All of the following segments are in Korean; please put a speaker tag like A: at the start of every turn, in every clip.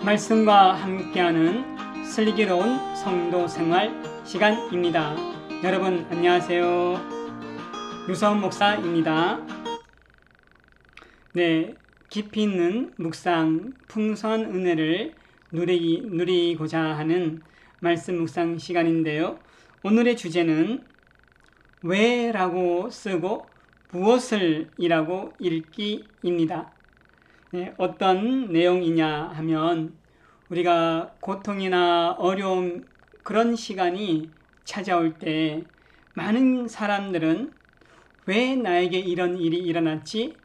A: 말씀과 함께하는 슬기로운 성도생활 시간입니다. 여러분 안녕하세요. 유서원 목사입니다. 네, 깊이 있는 묵상, 풍성한 은혜를 누리고자 하는 말씀 묵상 시간인데요. 오늘의 주제는 왜라고 쓰고 무엇을 이라고 읽기입니다. 네, 어떤 내용이냐 하면 우리가 고통이나 어려움 그런 시간이 찾아올 때 많은 사람들은 왜 나에게 이런 일이 일어났지?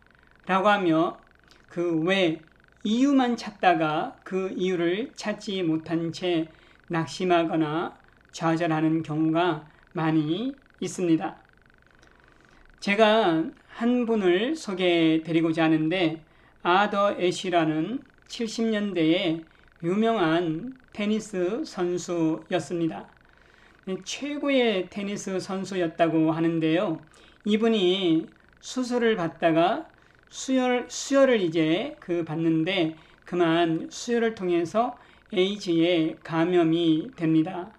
A: 라고 하며 그 왜 이유만 찾다가 그 이유를 찾지 못한 채 낙심하거나 좌절하는 경우가 많이 있습니다. 제가 한 분을 소개해 드리고자 하는데 아더 애쉬라는 70년대의 유명한 테니스 선수였습니다. 최고의 테니스 선수였다고 하는데요. 이분이 수술을 받다가 수혈을 이제 받는데 그만 수혈을 통해서 에이즈에 감염이 됩니다.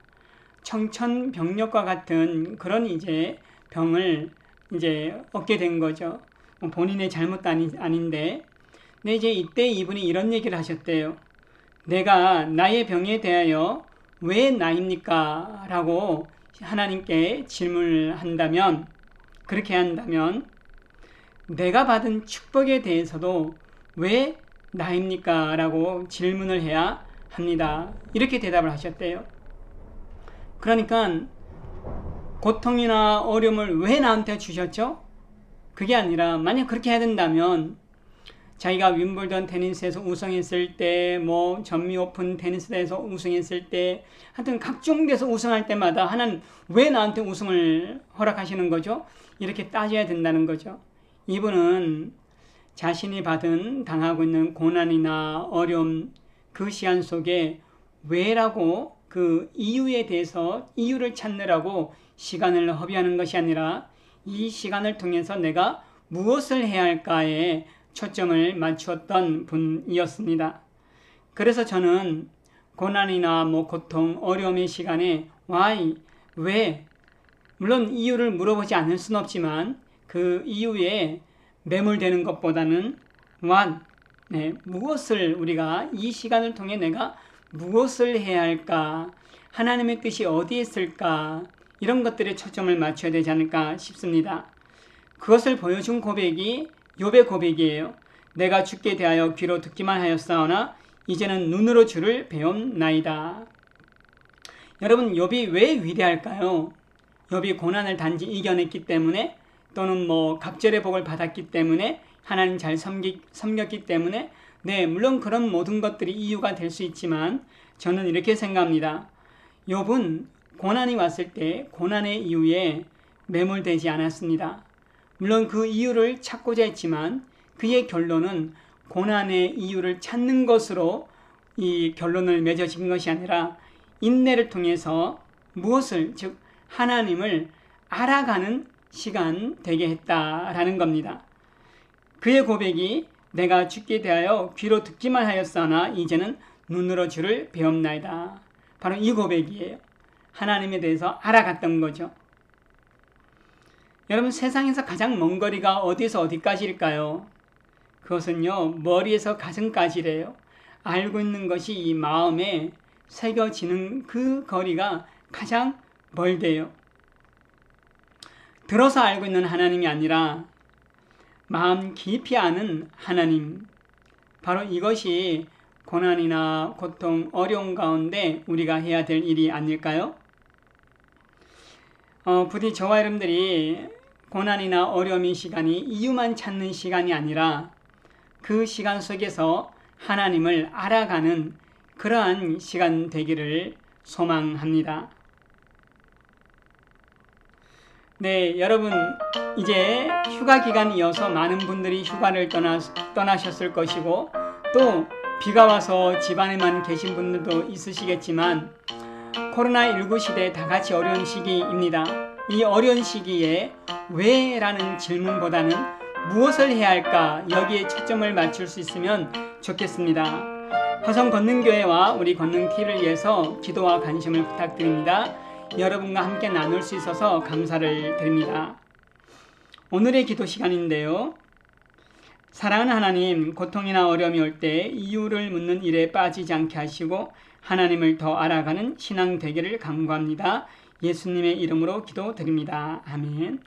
A: 청천벽력과 같은 그런 이제 병을 이제 얻게 된 거죠. 본인의 잘못도 아닌데. 근데 이제 이때 이분이 이런 얘기를 하셨대요. 내가 나의 병에 대하여 왜 나입니까? 라고 하나님께 질문을 한다면, 그렇게 한다면 내가 받은 축복에 대해서도 왜 나입니까? 라고 질문을 해야 합니다. 이렇게 대답을 하셨대요. 그러니까 고통이나 어려움을 왜 나한테 주셨죠? 그게 아니라 만약 그렇게 해야 된다면 자기가 윈블던 테니스에서 우승했을 때, 전미 오픈 테니스에서 우승했을 때, 하여튼 각종 데서 우승할 때마다 하나는 왜 나한테 우승을 허락하시는 거죠? 이렇게 따져야 된다는 거죠. 이분은 자신이 당하고 있는 고난이나 어려움 그 시간 속에 왜라고 그 이유에 대해서 이유를 찾느라고 시간을 허비하는 것이 아니라 이 시간을 통해서 내가 무엇을 해야 할까에 초점을 맞추었던 분이었습니다. 그래서 저는 고난이나 고통, 어려움의 시간에 why, 왜, 물론 이유를 물어보지 않을 수는 없지만 그 이유에 매몰되는 것보다는 what, 무엇을 우리가 이 시간을 통해 내가 무엇을 해야 할까, 하나님의 뜻이 어디에 있을까, 이런 것들에 초점을 맞춰야 되지 않을까 싶습니다. 그것을 보여준 고백이 욥의 고백이에요. 내가 주께 대하여 귀로 듣기만 하였사오나 이제는 눈으로 주를 배움나이다. 여러분, 욥이 왜 위대할까요? 욥이 고난을 단지 이겨냈기 때문에, 또는 갑절의 복을 받았기 때문에, 하나님 잘 섬겼기 때문에, 물론 그런 모든 것들이 이유가 될 수 있지만 저는 이렇게 생각합니다. 욥은 고난이 왔을 때 고난의 이유에 매몰되지 않았습니다. 물론 그 이유를 찾고자 했지만 그의 결론은 고난의 이유를 찾는 것으로 이 결론을 맺어진 것이 아니라 인내를 통해서 무엇을, 즉 하나님을 알아가는 시간 되게 했다라는 겁니다. 그의 고백이 내가 주께 대하여 귀로 듣기만 하였사오나 이제는 눈으로 주를 배움나이다. 바로 이 고백이에요. 하나님에 대해서 알아갔던 거죠. 여러분, 세상에서 가장 먼 거리가 어디에서 어디까지일까요? 그것은요, 머리에서 가슴까지래요. 알고 있는 것이 이 마음에 새겨지는 그 거리가 가장 멀대요. 들어서 알고 있는 하나님이 아니라 마음 깊이 아는 하나님, 바로 이것이 고난이나 고통, 어려움 가운데 우리가 해야 될 일이 아닐까요? 부디 저와 여러분들이 고난이나 어려움의 시간이 이유만 찾는 시간이 아니라 그 시간 속에서 하나님을 알아가는 그러한 시간 되기를 소망합니다. 네, 여러분, 이제 휴가 기간이어서 많은 분들이 휴가를 떠나셨을 것이고, 또 비가 와서 집안에만 계신 분들도 있으시겠지만 코로나19 시대에 다 같이 어려운 시기입니다. 이 어려운 시기에 왜? 라는 질문보다는 무엇을 해야 할까? 여기에 초점을 맞출 수 있으면 좋겠습니다. 화성 권능교회와 우리 권능TV를 위해서 기도와 관심을 부탁드립니다. 여러분과 함께 나눌 수 있어서 감사를 드립니다. 오늘의 기도 시간인데요. 사랑하는 하나님, 고통이나 어려움이 올 때 이유를 묻는 일에 빠지지 않게 하시고 하나님을 더 알아가는 신앙 되기를 간구합니다. 예수님의 이름으로 기도드립니다. 아멘.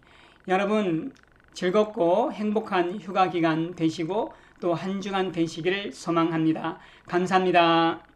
A: 여러분 즐겁고 행복한 휴가 기간 되시고 또 한 주간 되시기를 소망합니다. 감사합니다.